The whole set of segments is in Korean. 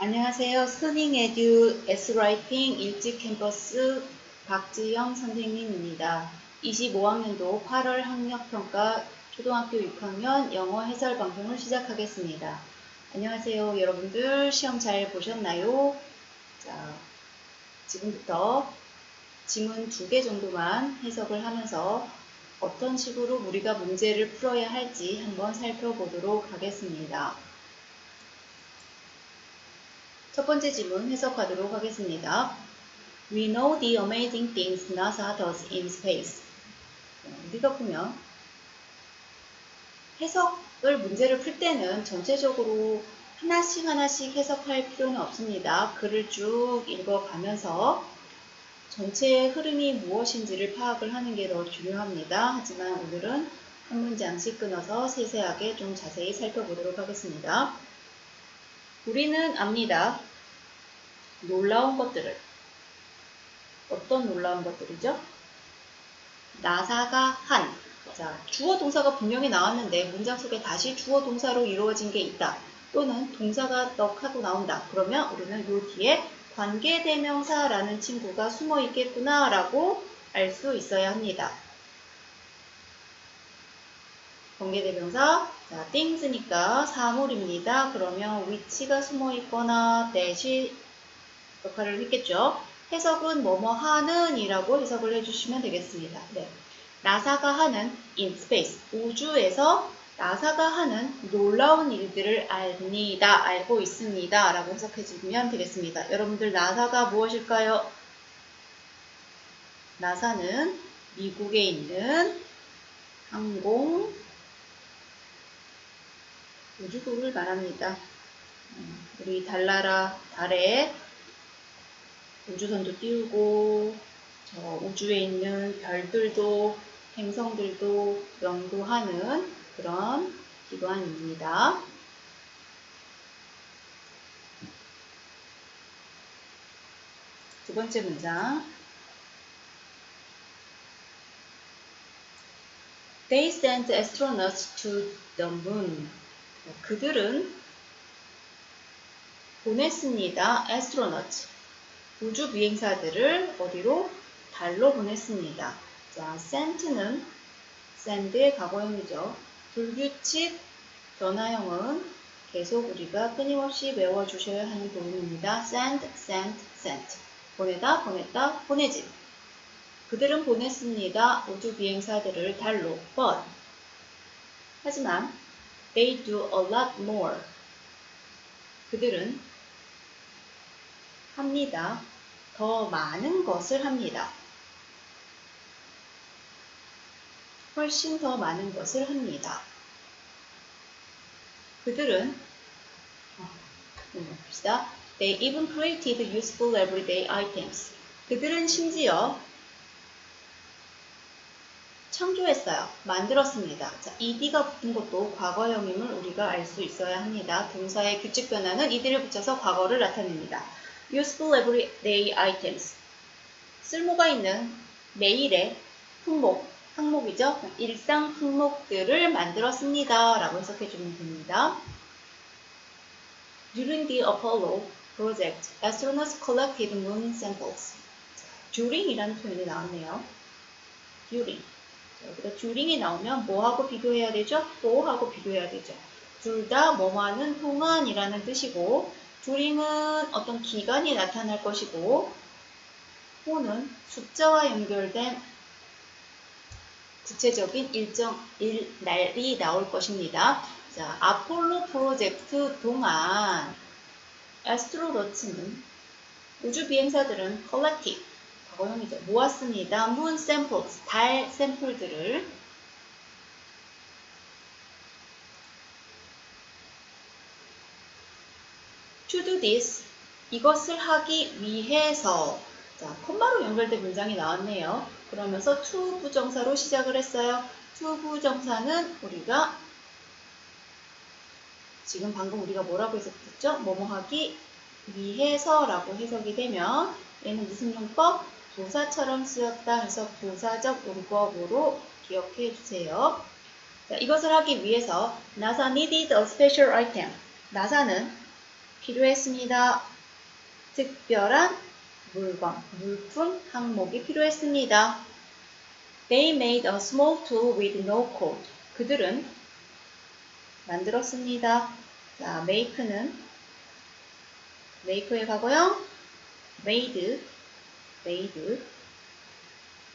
안녕하세요. 스닝에듀 S라이팅 일찍 캠퍼스 박지영 선생님입니다. 25학년도 8월 학력평가 초등학교 6학년 영어 해설 방송을 시작하겠습니다. 안녕하세요. 여러분들 시험 잘 보셨나요? 자, 지금부터 지문 2개 정도만 해석을 하면서 어떤 식으로 우리가 문제를 풀어야 할지 한번 살펴보도록 하겠습니다. 첫 번째 지문 해석하도록 하겠습니다. We know the amazing things NASA does in space. 우리가 보면 해석을 문제를 풀 때는 전체적으로 하나씩 해석할 필요는 없습니다. 글을 쭉 읽어가면서 전체의 흐름이 무엇인지를 파악을 하는 게 더 중요합니다. 하지만 오늘은 한 문장씩 끊어서 세세하게 좀 자세히 살펴보도록 하겠습니다. 우리는 압니다. 놀라운 것들을. 어떤 놀라운 것들이죠? 나사가 한. 자, 주어 동사가 분명히 나왔는데 문장 속에 다시 주어 동사로 이루어진 게 있다. 또는 동사가 떡 하고 나온다. 그러면 우리는 요 뒤에 관계대명사라는 친구가 숨어 있겠구나 라고 알 수 있어야 합니다. 관계대명사, 자, things니까 사물입니다. 그러면 which가 숨어 있거나 that이 역할을 했겠죠. 해석은 뭐뭐 하는 이라고 해석을 해주시면 되겠습니다. 네. 나사가 하는 in space, 우주에서 나사가 하는 놀라운 일들을 압니다. 알고 있습니다. 라고 해석해주면 되겠습니다. 여러분들 나사가 무엇일까요? 나사는 미국에 있는 항공 우주국을 말합니다. 우리 달나라 달에 우주선도 띄우고 저 우주에 있는 별들도 행성들도 연구하는 그런 기관입니다. 두 번째 문장. They sent astronauts to the moon. 그들은 보냈습니다. astronauts. 우주 비행사들을 어디로? 달로 보냈습니다. 자, sent는 send의 과거형이죠. 불규칙 변화형은 계속 우리가 끊임없이 외워주셔야 하는 부분입니다. send, sent, sent. 보내다, 보냈다, 보내지. 그들은 보냈습니다. 우주 비행사들을 달로. but 하지만 they do a lot more. 그들은 합니다. 더 많은 것을 합니다. 훨씬 더 많은 것을 합니다. 그들은 봅시다. They even created useful everyday items. 그들은 심지어 창조했어요. 만들었습니다. 자, ed가 붙은 것도 과거형임을 우리가 알 수 있어야 합니다. 동사의 규칙 변화는 ed를 붙여서 과거를 나타냅니다. useful everyday items. 쓸모가 있는 매일의 품목, 항목이죠. 일상 품목들을 만들었습니다. 라고 해석해주면 됩니다. During the Apollo project, astronauts collected moon samples. during이라는 표현이 나왔네요. during. 여기다 during이 나오면 뭐하고 비교해야 되죠? 또하고 비교해야 되죠. 둘 다 뭐하는 동안이라는 뜻이고 during은 어떤 기간이 나타날 것이고 또는 숫자와 연결된 구체적인 날이 나올 것입니다. 자, 아폴로 프로젝트 동안 애스트로너츠는 우주 비행사들은 collected 과거형이죠. 모았습니다. moon samples 달 샘플들을 to do this 이것을 하기 위해서 자, 콤마로 연결된 문장이 나왔네요. 그러면서 to 부정사로 시작을 했어요. to 부정사는 우리가 지금 방금 우리가 뭐라고 해석했죠? 뭐뭐 하기 위해서라고 해석이 되면 얘는 무슨 용법? 부사처럼 쓰였다 해서 부사적 용법으로 기억해 주세요. 자, 이것을 하기 위해서 NASA needed a special item. 나사는 필요했습니다. 특별한 물건, 물품, 항목이 필요했습니다. They made a small tool with no code. 그들은 만들었습니다. 자, make는 make의 과거형 made,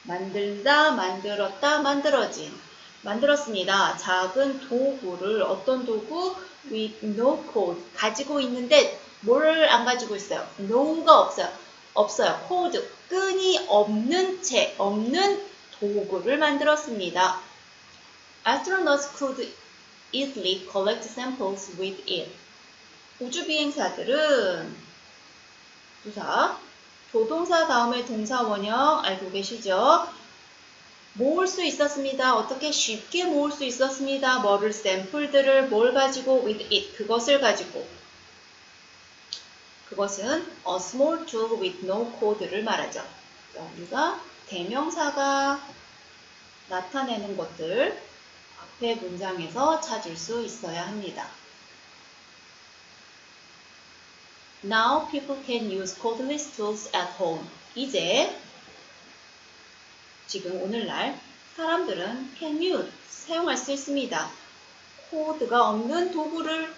만들다, 만들었다, 만들어진. 만들었습니다. 작은 도구를 어떤 도구? with no code. 가지고 있는데 뭘 안 가지고 있어요? no가 없어요. 없어요. code. 끈이 없는 채, 없는 도구를 만들었습니다. Astronauts could easily collect samples with it. 우주 비행사들은 부사, 조동사 다음에 동사 원형 알고 계시죠? 모을 수 있었습니다. 어떻게 쉽게 모을 수 있었습니다. 뭐를 샘플들을 뭘 가지고 with it 그것을 가지고 그것은 a small tool with no code를 말하죠. 우리가 대명사가 나타내는 것들 앞에 문장에서 찾을 수 있어야 합니다. Now people can use codeless tools at home. 이제 지금 오늘날 사람들은 can use 사용할 수 있습니다. 코드가 없는 도구를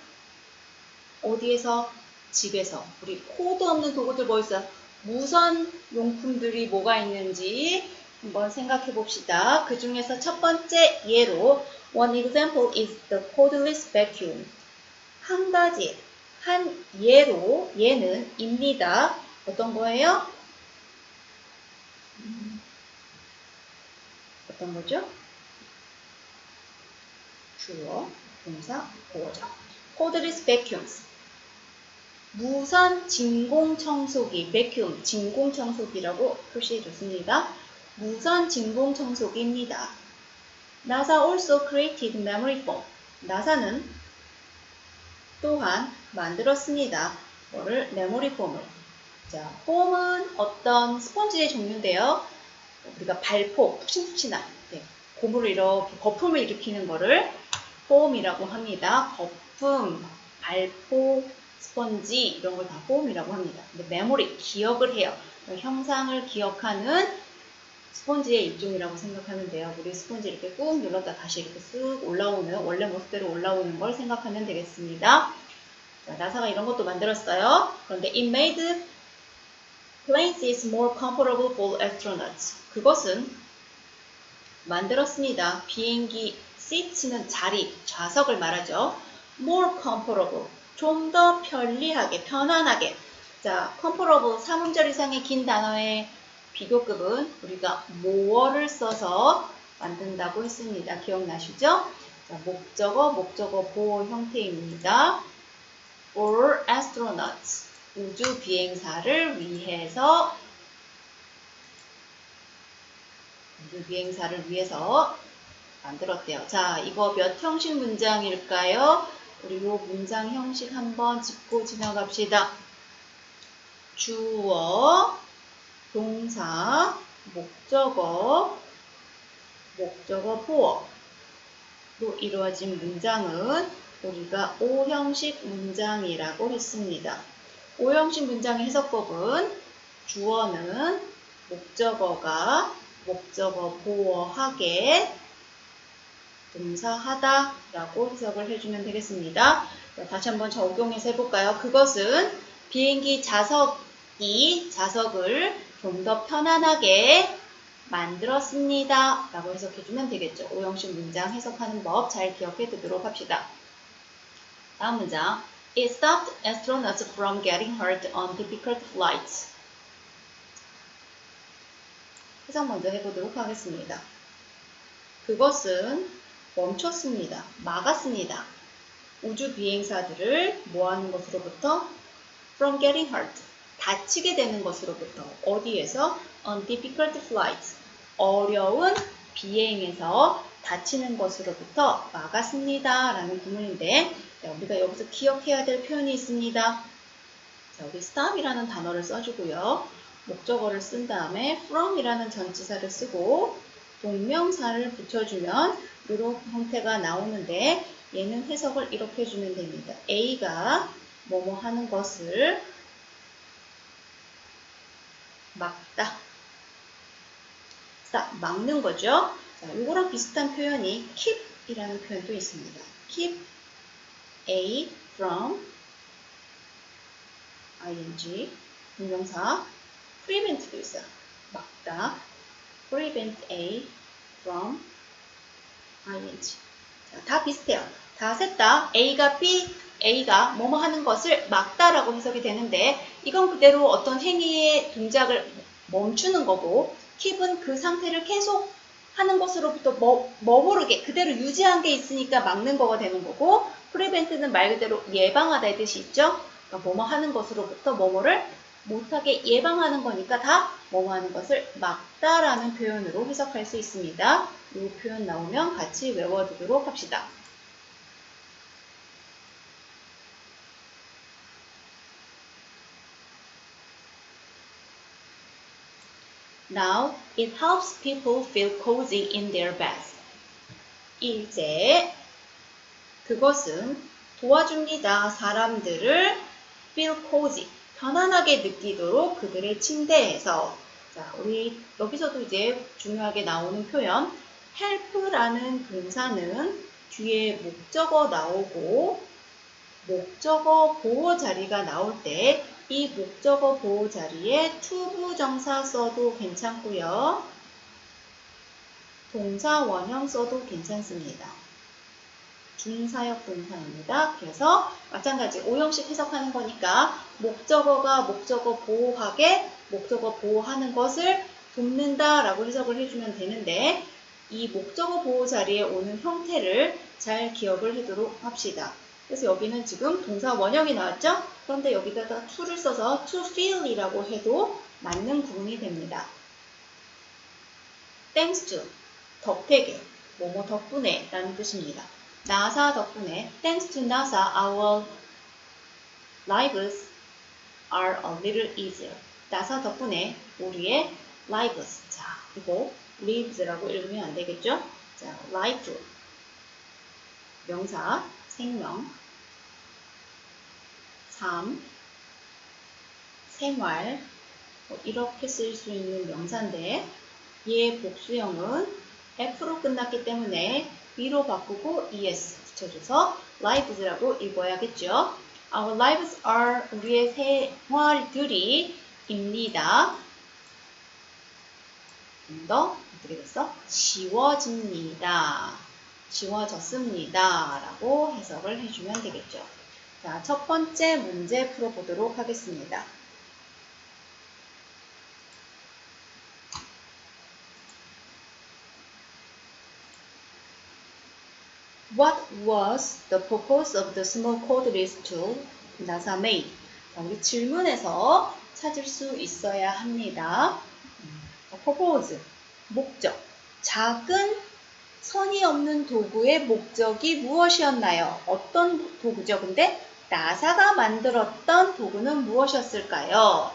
어디에서? 집에서. 우리 코드 없는 도구들 뭐 있어요? 무선 용품들이 뭐가 있는지 한번 생각해 봅시다. 그 중에서 첫 번째 예로 One example is the codeless vacuum. 한 가지, 한 예로 얘는 입니다. 어떤 거예요? 어떤 거죠? 주어, 동사, 보어죠. codeless vacuums. 무선 진공청소기, vacuum, 진공청소기라고 표시해 줬습니다. 무선 진공청소기입니다. NASA also created memory foam. 나사는 또한 만들었습니다. 뭐를? 메모리 폼을. 자, 폼은 어떤 스펀지의 종류인데요. 우리가 발포, 푹신푹신한 고무를 이렇게 거품을 일으키는 거를 폼이라고 합니다. 거품, 발포, 스펀지 이런 걸 다 폼이라고 합니다. 근데 메모리, 기억을 해요. 형상을 기억하는 스펀지의 일종이라고 생각하면 돼요. 우리 스펀지 이렇게 꾹 눌렀다 다시 이렇게 쓱 올라오는 원래 모습대로 올라오는 걸 생각하면 되겠습니다. 자, 나사가 이런 것도 만들었어요. 그런데 it made planes more comfortable for astronauts. 그것은 만들었습니다. 비행기 seats는 자리, 좌석을 말하죠. more comfortable. 좀 더 편리하게, 편안하게. 자, comfortable 3음절 이상의 긴 단어의 비교급은 우리가 more를 써서 만든다고 했습니다. 기억나시죠? 자, 목적어 보호 형태입니다. for astronauts. 우주 비행사를 위해서 만들었대요. 자, 이거 몇 형식 문장일까요? 우리 요 문장 형식 한번 짚고 지나갑시다. 주어, 동사, 목적어, 보어로 이루어진 문장은 우리가 5형식 문장이라고 했습니다. 5형식 문장의 해석법은 주어는 목적어가 목적어 보어하게 동사하다 라고 해석을 해주면 되겠습니다. 자, 다시 한번 적용해서 해볼까요? 그것은 비행기 자석을 좀 더 편안하게 만들었습니다. 라고 해석해주면 되겠죠. 5형식 문장 해석하는 법 잘 기억해 두도록 합시다. 다음 문장. It stopped astronauts from getting hurt on difficult flights. 해석 먼저 해보도록 하겠습니다. 그것은 멈췄습니다. 막았습니다. 우주 비행사들을 뭐하는 것으로부터? From getting hurt. 다치게 되는 것으로부터. 어디에서? On difficult flights. 어려운 비행에서 다치는 것으로부터 막았습니다. 라는 구문인데 우리가 여기서 기억해야 될 표현이 있습니다. 자, 우리 stop이라는 단어를 써주고요. 목적어를 쓴 다음에 from이라는 전치사를 쓰고 동명사를 붙여주면 이런 형태가 나오는데 얘는 해석을 이렇게 해주면 됩니다. A가 뭐뭐 하는 것을 막다. 자, 막는 거죠. 자, 이거랑 비슷한 표현이 keep 이라는 표현도 있습니다. keep A from ing 동명사 prevent도 있어요. 막다. prevent A from ing. 자, 다 비슷해요. 다 셋 다 A가 B, A가 뭐뭐 하는 것을 막다라고 해석이 되는데 이건 그대로 어떤 행위의 동작을 멈추는 거고 keep은 그 상태를 계속 하는 것으로부터 머무르게 그대로 유지한 게 있으니까 막는 거가 되는 거고 prevent는 말 그대로 예방하다의 뜻이 있죠. 그러니까 뭐뭐 하는 것으로부터 뭐뭐를 못하게 예방하는 거니까 다 뭐뭐 하는 것을 막다라는 표현으로 해석할 수 있습니다. 이 표현 나오면 같이 외워두도록 합시다. Now, it helps people feel cozy in their beds. 이제 그것은 도와줍니다. 사람들을 feel cozy, 편안하게 느끼도록 그들의 침대에서. 자, 우리 여기서도 이제 중요하게 나오는 표현 help라는 동사는 뒤에 목적어 나오고 목적어 보호 자리가 나올 때 이 목적어 보호 자리에 투부정사 써도 괜찮고요. 동사 원형 써도 괜찮습니다. 중사역 동사입니다. 그래서 마찬가지 오형식 해석하는 거니까 목적어가 목적어 보호하게 목적어 보호하는 것을 돕는다 라고 해석을 해주면 되는데 이 목적어 보호 자리에 오는 형태를 잘 기억을 하도록 합시다. 그래서 여기는 지금 동사 원형이 나왔죠? 그런데 여기다가 to를 써서 to feel 이라고 해도 맞는 구문이 됩니다. thanks to, 덕택에, 뭐뭐 덕분에 라는 뜻입니다. 나사 덕분에 thanks to NASA, our lives are a little easier. 나사 덕분에 우리의 lives, 자, 이거 lives라고 읽으면 안 되겠죠? 자, life, 명사, 생명, 삶, 생활, 이렇게 쓸 수 있는 명사인데 얘의 복수형은 F로 끝났기 때문에 B로 바꾸고 ES 붙여줘서 lives라고 읽어야겠죠. Our lives are 우리의 생활들이 입니다. 좀 더 어떻게 됐어? 지워집니다. 지워졌습니다. 라고 해석을 해주면 되겠죠. 자, 첫 번째 문제 풀어보도록 하겠습니다. What was the purpose of the small cordless tool NASA made? 자, 우리 질문에서 찾을 수 있어야 합니다. purpose, 목적. 작은 선이 없는 도구의 목적이 무엇이었나요? 어떤 도구죠? 근데 나사가 만들었던 도구는 무엇이었을까요?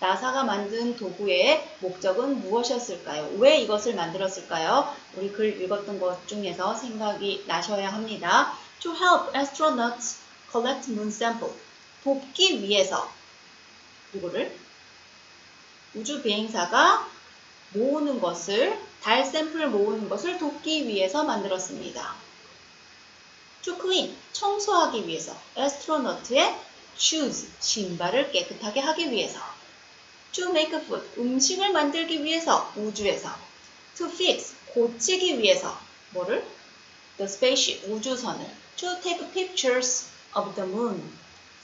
나사가 만든 도구의 목적은 무엇이었을까요? 왜 이것을 만들었을까요? 우리 글 읽었던 것 중에서 생각이 나셔야 합니다. To help astronauts collect moon sample. 돕기 위해서 이거를 우주 비행사가 모으는 것을 달 샘플 모으는 것을 돕기 위해서 만들었습니다. To clean, 청소하기 위해서. astronaut의 shoes, 신발을 깨끗하게 하기 위해서. To make food, 음식을 만들기 위해서, 우주에서. To fix, 고치기 위해서. 뭐를? The spaceship, 우주선을. To take pictures of the moon,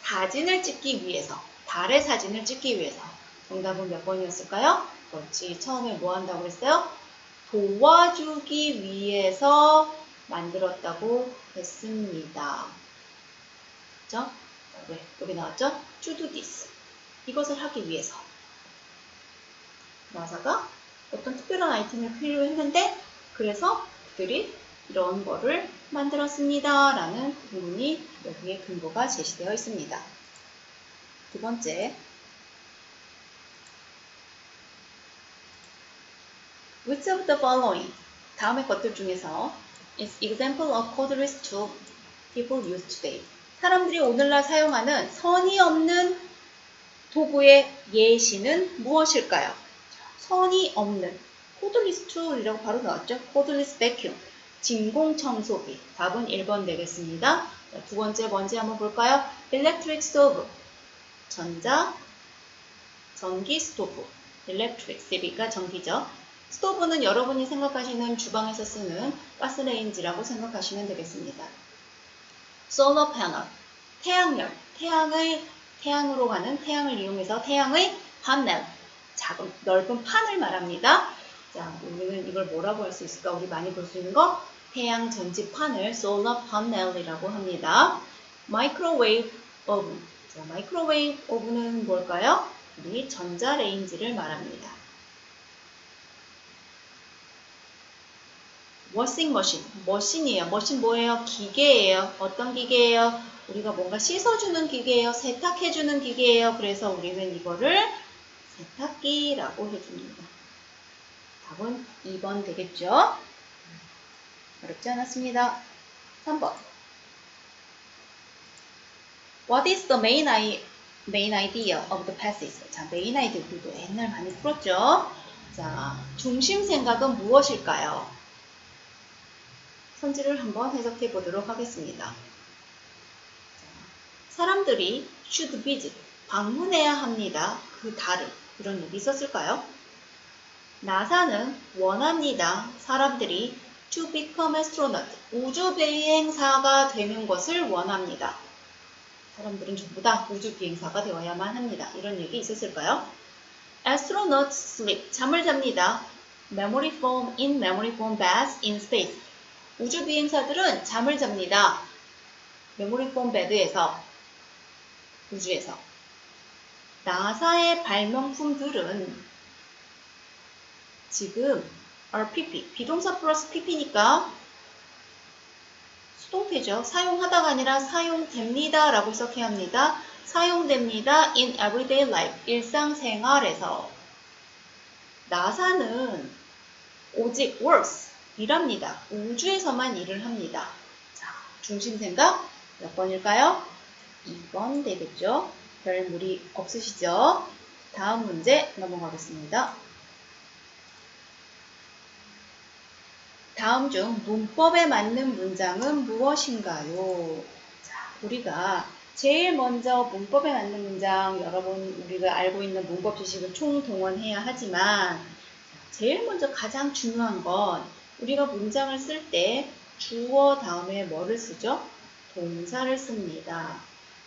사진을 찍기 위해서. 달의 사진을 찍기 위해서. 정답은 몇 번이었을까요? 그렇지. 처음에 뭐 한다고 그랬어요? 도와주기 위해서 만들었다고 했습니다. 그죠? 왜? 여기 나왔죠? To do this. 이것을 하기 위해서. 나사가 어떤 특별한 아이템을 필요했는데 그래서 그들이 이런 거를 만들었습니다. 라는 부분이 여기에 근거가 제시되어 있습니다. 두 번째. Which of the following? 다음의 것들 중에서 is example of cordless tool people use today. 사람들이 오늘날 사용하는 선이 없는 도구의 예시는 무엇일까요? 선이 없는 코드리스 툴이라고 바로 나왔죠. 코드리스 베큐um, 진공 청소기. 답은 1번 되겠습니다. 자, 두 번째 뭔지 한번 볼까요? electric stove, 전기 스토브. electric, 스토브가 전기죠. 스토브는 여러분이 생각하시는 주방에서 쓰는 가스레인지라고 생각하시면 되겠습니다. solar panel, 태양열, 태양으로 가는 태양을 이용해서 태양의 판넬, 작은 넓은 판을 말합니다. 자, 우리는 이걸 뭐라고 할 수 있을까? 우리 많이 볼 수 있는 거 태양 전지판을 solar panel이라고 합니다. 마이크로웨이브 오븐. 자, 마이크로웨이브 오븐은 뭘까요? 우리 전자레인지를 말합니다. 워싱머신, 머신이에요. 머신 뭐예요? 기계예요. 어떤 기계예요? 우리가 뭔가 씻어주는 기계예요. 세탁해주는 기계예요. 그래서 우리는 이거를 세탁기라고 해줍니다. 답은 2번 되겠죠? 어렵지 않았습니다. 3번. What is the main idea of the passage? 자, main idea 우리도 옛날 많이 풀었죠? 자, 중심 생각은 무엇일까요? 선지를 한번 해석해 보도록 하겠습니다. 사람들이 should visit, 방문해야 합니다. 그 달을. 이런 얘기 있었을까요? 나사는 원합니다. 사람들이 to become astronaut, 우주 비행사가 되는 것을 원합니다. 사람들은 전부 다 우주 비행사가 되어야만 합니다. 이런 얘기 있었을까요? Astronauts sleep, 잠을 잡니다. Memory foam in memory foam baths in space. 우주 비행사들은 잠을 잡니다. 메모리 폼 베드에서, 우주에서. 나사의 발명품들은 지금 RPP, 비동사 플러스 PP니까 수동태죠. 사용하다가 아니라 사용됩니다 라고 해석해야 합니다. 사용됩니다. in everyday life, 일상생활에서. 나사는 오직 works, 일합니다. 우주에서만 일을 합니다. 자, 중심생각 몇 번일까요? 2번 되겠죠? 별 무리 없으시죠? 다음 문제 넘어가겠습니다. 다음 중 문법에 맞는 문장은 무엇인가요? 자, 우리가 제일 먼저 문법에 맞는 문장, 여러분 우리가 알고 있는 문법 지식을 총동원해야 하지만 제일 먼저 가장 중요한 건 우리가 문장을 쓸 때 주어 다음에 뭐를 쓰죠? 동사를 씁니다.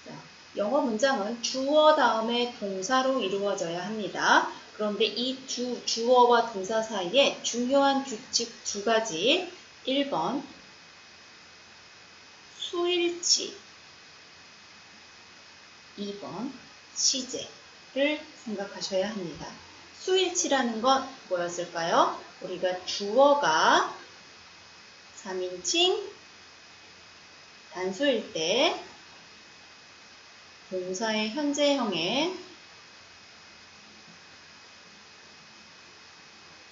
자, 영어 문장은 주어 다음에 동사로 이루어져야 합니다. 그런데 이 주어와 동사 사이에 중요한 규칙 두 가지. 1번, 수일치. 2번, 시제를 생각하셔야 합니다. 수일치라는 건 뭐였을까요? 우리가 주어가 3인칭 단수일 때 동사의 현재형에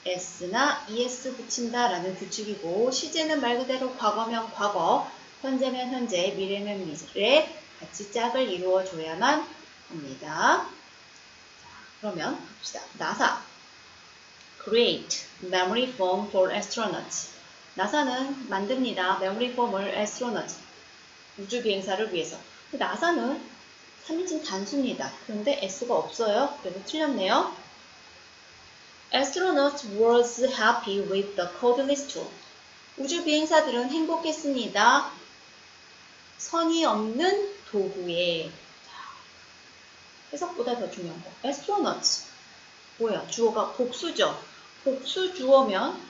s나 es 붙인다라는 규칙이고, 시제는 말 그대로 과거면 과거, 현재면 현재, 미래면 미래 같이 짝을 이루어줘야만 합니다. 자, 그러면 봅시다. 나사 create memory foam for astronauts. 나사는 만듭니다. memory foam을 astronaut, 우주 비행사를 위해서. 나사는 3인칭 단수입니다. 그런데 s가 없어요. 그래서 틀렸네요. Astronauts was happy with the cordless tool. 우주 비행사들은 행복했습니다. 선이 없는 도구에. 해석보다 더 중요한 거. Astronauts. 뭐야? 주어가 복수죠. 복수 주어면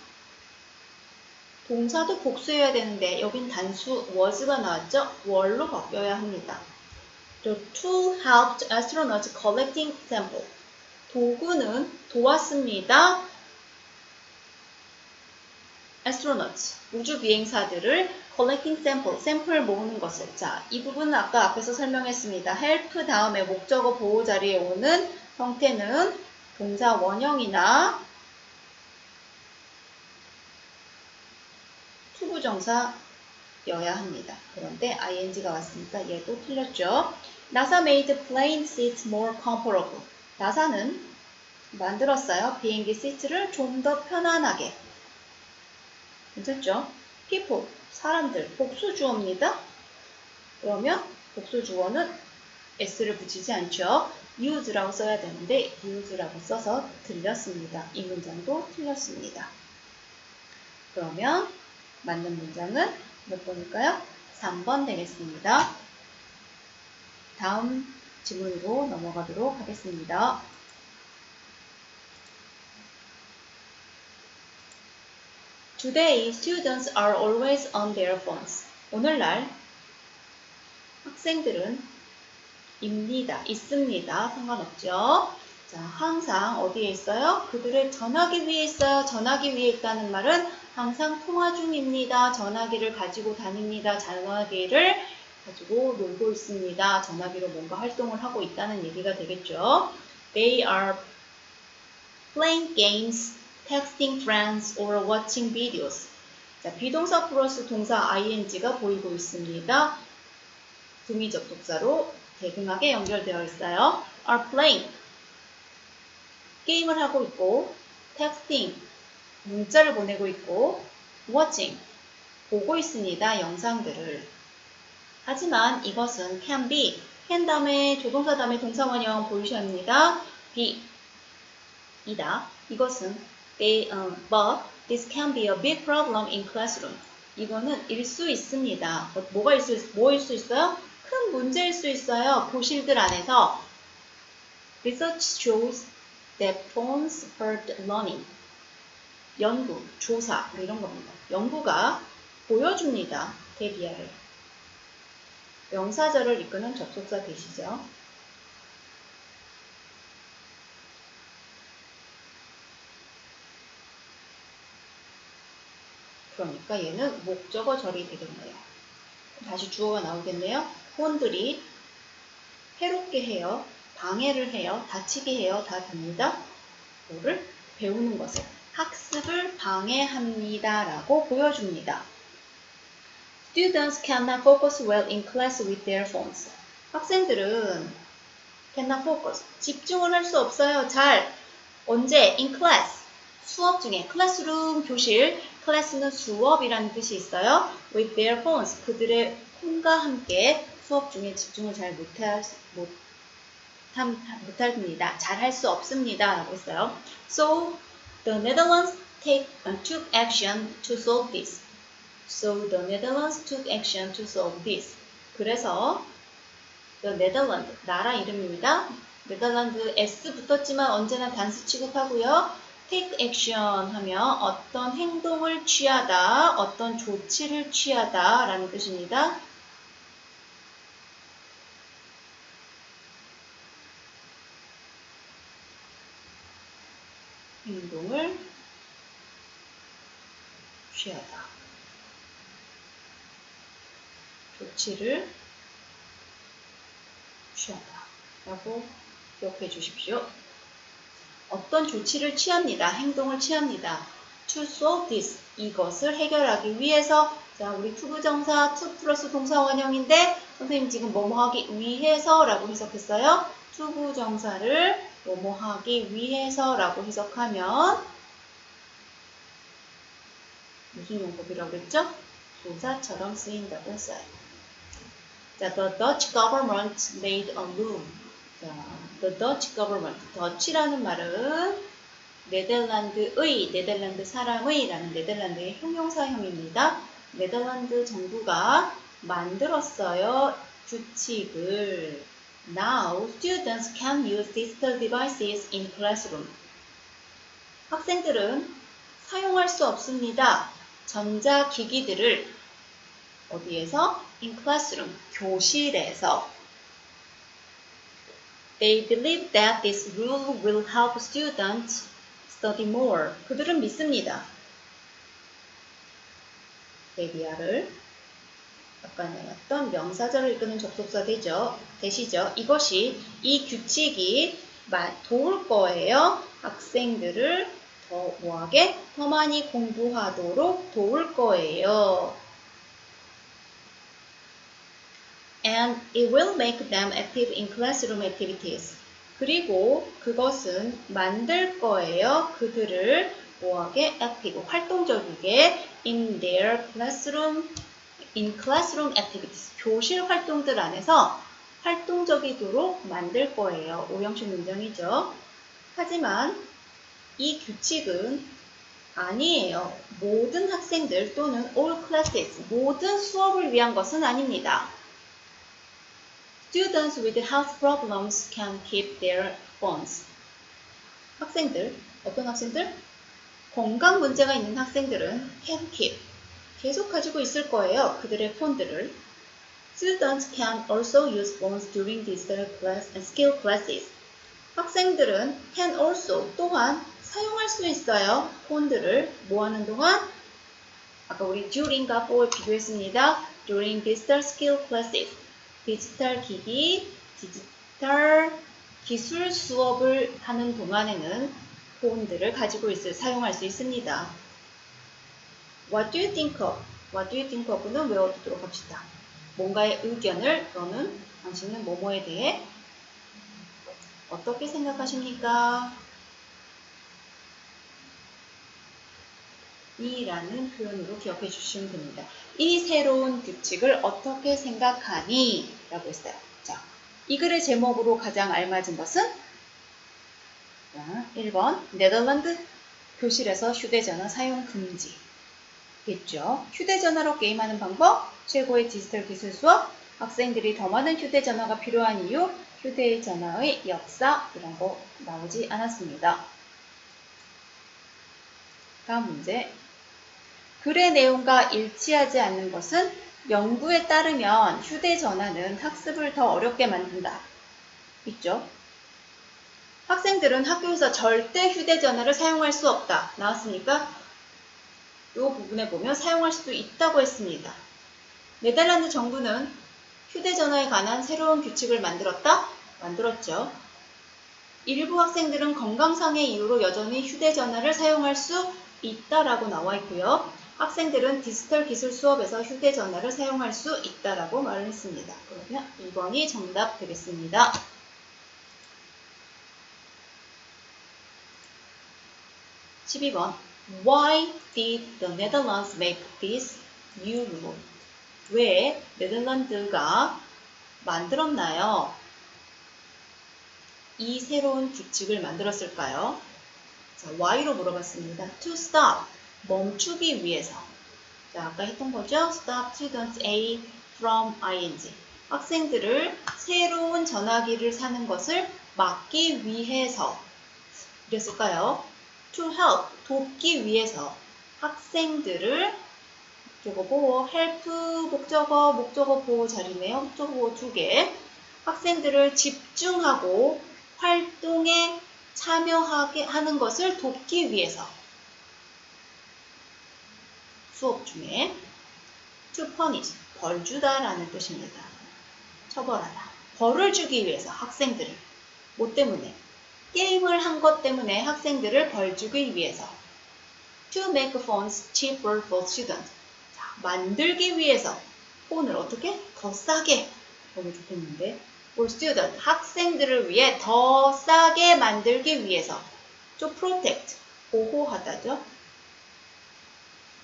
동사도 복수해야 되는데 여긴 단수 was가 나왔죠? were로 바뀌어야 합니다. The tool helped astronauts collecting sample. 도구는 도왔습니다. astronauts, 우주 비행사들을 collecting sample, 샘플 모으는 것을. 자, 이 부분은 아까 앞에서 설명했습니다. help 다음에 목적어 보호 자리에 오는 형태는 동사 원형이나 투부정사 여야 합니다. 그런데 ing가 왔으니까 얘도 틀렸죠. NASA made plane seats more comfortable. 나사는 만들었어요. 비행기 시트를 좀 더 편안하게. 괜찮죠? people, 사람들, 복수주어입니다. 그러면 복수주어는 s를 붙이지 않죠. use라고 써야 되는데 use라고 써서 틀렸습니다. 이 문장도 틀렸습니다. 그러면 맞는 문장은 몇 번일까요? 3번 되겠습니다. 다음 지문으로 넘어가도록 하겠습니다. Today, students are always on their phones. 오늘날 학생들은 있습니다. 상관없죠. 자, 항상 어디에 있어요? 그들의 전화기 위에 있어요. 전화기 위에 있다는 말은 항상 통화 중입니다. 전화기를 가지고 다닙니다. 전화기를 가지고 놀고 있습니다. 전화기로 뭔가 활동을 하고 있다는 얘기가 되겠죠. They are playing games, texting friends, or watching videos. 자, 비동사 플러스 동사 ing가 보이고 있습니다. 등위 접속사로 대등하게 연결되어 있어요. are playing, 게임을 하고 있고, texting, 문자를 보내고 있고, watching, 보고 있습니다. 영상들을. 하지만 이것은 can be, can 다음에 조동사 다음에 동사원형 보이셔야 합니다. be, 이다. 이것은 but this can be a big problem in classroom. 이거는 일 수 있습니다. 뭐일 수 있어요? 큰 문제일 수 있어요. 교실들 안에서. Research shows that phones hurt learning. 연구, 조사, 이런 겁니다. 연구가 보여줍니다. 대비하를. 명사절을 이끄는 접속사 되시죠. 그러니까 얘는 목적어 절이 되겠네요. 다시 주어가 나오겠네요. 폰들이 해롭게 해요. 방해를 해요. 다치게 해요. 다 됩니다. 뭐를? 배우는 것을. 학습을 방해합니다. 라고 보여줍니다. Students cannot focus well in class with their phones. 학생들은 cannot focus. 집중을 할 수 없어요. 잘. 언제? in class. 수업 중에. classroom, 교실. class는 수업이라는 뜻이 있어요. with their phones. 그들의 폰과 함께 수업 중에 집중을 잘 못합니다. 잘 할 수 없습니다. 라고 했어요. So, the Netherlands took action to solve this. So, the Netherlands took action to solve this. 그래서, the Netherlands, 나라 이름입니다. 네덜란드 S 붙었지만 언제나 단수 취급하고요. take action 하면 어떤 행동을 취하다, 어떤 조치를 취하다 라는 뜻입니다. 행동을 취하다. 조치를 취하다. 라고 기억해 주십시오. 어떤 조치를 취합니다. 행동을 취합니다. To solve this. 이것을 해결하기 위해서. 자, 우리 투부정사, to 플러스 동사원형인데 선생님 지금 뭐뭐 하기 위해서 라고 해석했어요. 투부정사를 뭐뭐 하기 위해서 라고 해석하면 무슨 용법이라고 했죠? 조사처럼 쓰인다고 했어요. 자, the Dutch government made a loom. 자, the Dutch government. Dutch라는 말은 네덜란드 사람의 라는 네덜란드의 형용사형입니다. 네덜란드 정부가 만들었어요. 규칙을. Now, students can use digital devices in classroom. 학생들은 사용할 수 없습니다. 전자기기들을 어디에서? In classroom, 교실에서. They believe that this rule will help students study more. 그들은 믿습니다. 데비아를 아까 나왔던 명사절을 이끄는 접속사 되시죠. 이 규칙이 도울 거예요. 학생들을 더 뭐하게? 더 많이 공부하도록 도울 거예요. and it will make them active in classroom activities. 그리고 그것은 만들 거예요. 그들을 뭐하게 active, 활동적이게 in classroom activities. 교실 활동들 안에서 활동적이도록 만들 거예요. 오형식 문장이죠. 하지만 이 규칙은 아니에요. 모든 학생들 또는 all classes, 모든 수업을 위한 것은 아닙니다. Students with health problems can keep their phones. 학생들, 어떤 학생들? 건강 문제가 있는 학생들은 can keep, 계속 가지고 있을 거예요. 그들의 폰들을. Students can also use phones during digital class and skill classes. 학생들은 can also, 또한 사용할 수 있어요. 폰들을 뭐 하는 동안? 아까 우리 during과 for 비교했습니다. During digital skill classes. 디지털 기기, 디지털 기술 수업을 하는 동안에는 폰들을 가지고 사용할 수 있습니다. What do you think of? What do you think of는 외워두도록 합시다. 뭔가의 의견을 또는 당신은 뭐뭐에 대해 어떻게 생각하십니까? 이라는 표현으로 기억해 주시면 됩니다. 이 새로운 규칙을 어떻게 생각하니? 라고 했어요. 자, 이 글의 제목으로 가장 알맞은 것은 자, 1번 네덜란드 교실에서 휴대전화 사용 금지 겠죠. 휴대전화로 게임하는 방법, 최고의 디지털 기술 수업, 학생들이 더 많은 휴대전화가 필요한 이유, 휴대전화의 역사 이런 거 나오지 않았습니다. 다음 문제. 글의 내용과 일치하지 않는 것은 연구에 따르면 휴대전화는 학습을 더 어렵게 만든다. 있죠? 학생들은 학교에서 절대 휴대전화를 사용할 수 없다. 나왔습니까? 이 부분에 보면 사용할 수도 있다고 했습니다. 네덜란드 정부는 휴대전화에 관한 새로운 규칙을 만들었다? 만들었죠. 일부 학생들은 건강상의 이유로 여전히 휴대전화를 사용할 수 있다라고 나와 있고요. 학생들은 디지털 기술 수업에서 휴대전화를 사용할 수 있다라고 말을 했습니다. 그러면 2번이 정답 되겠습니다. 12번. Why did the Netherlands make this new rule? 왜 네덜란드가 만들었나요? 이 새로운 규칙을 만들었을까요? 자, why로 물어봤습니다. To stop, 멈추기 위해서. 자, 아까 했던 거죠? Stop students A from ing. 학생들을 새로운 전화기를 사는 것을 막기 위해서. 그랬을까요? To help, 돕기 위해서. 학생들을 목적어 보호, help, 목적어 보호 자리네요. 목적어 보호 2개. 학생들을 집중하고 활동에 참여하게 하는 것을 돕기 위해서. 수업 중에 to punish, 벌 주다라는 뜻입니다. 처벌하다. 벌을 주기 위해서 학생들을. 뭐 때문에? 게임을 한 것 때문에 학생들을 벌 주기 위해서. To make phones cheaper for students. 자, 만들기 위해서 폰을 어떻게? 더 싸게. 너무 좋겠는데. For student, 학생들을 위해 더 싸게 만들기 위해서. To protect, 보호하다죠.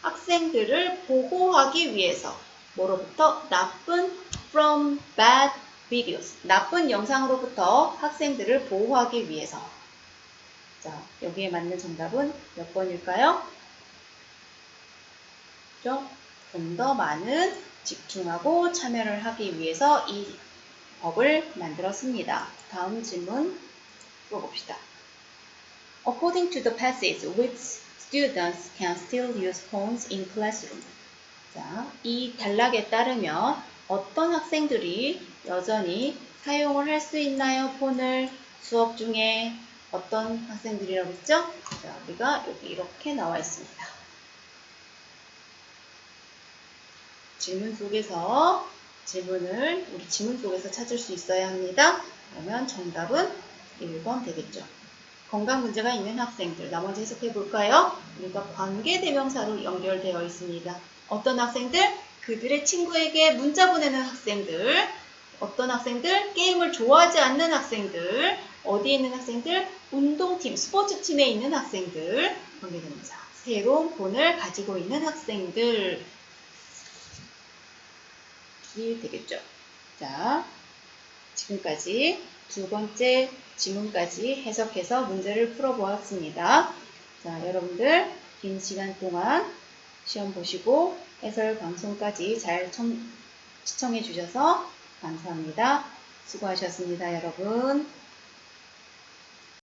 학생들을 보호하기 위해서. 뭐로부터? 나쁜 from bad videos. 나쁜 영상으로부터 학생들을 보호하기 위해서. 자, 여기에 맞는 정답은 몇 번일까요? 좀 더 많은 집중하고 참여를 하기 위해서 이 법을 만들었습니다. 다음 질문 풀어봅시다. According to the passage, which students can still use phones in classroom? 자, 이 단락에 따르면 어떤 학생들이 여전히 사용을 할 수 있나요? 폰을 수업 중에 어떤 학생들이라고 했죠? 자, 우리가 여기 이렇게 나와 있습니다. 질문 속에서 우리 지문 속에서 찾을 수 있어야 합니다. 그러면 정답은 1번 되겠죠. 건강 문제가 있는 학생들, 나머지 해석해 볼까요? 우리가 관계대명사로 연결되어 있습니다. 어떤 학생들? 그들의 친구에게 문자 보내는 학생들. 어떤 학생들? 게임을 좋아하지 않는 학생들. 어디에 있는 학생들? 운동팀, 스포츠팀에 있는 학생들. 관계대명사. 새로운 폰을 가지고 있는 학생들. 이 되겠죠. 자, 지금까지 두 번째 지문까지 해석해서 문제를 풀어보았습니다. 자, 여러분들 긴 시간 동안 시험 보시고 해설 방송까지 잘 시청해 주셔서 감사합니다. 수고하셨습니다, 여러분.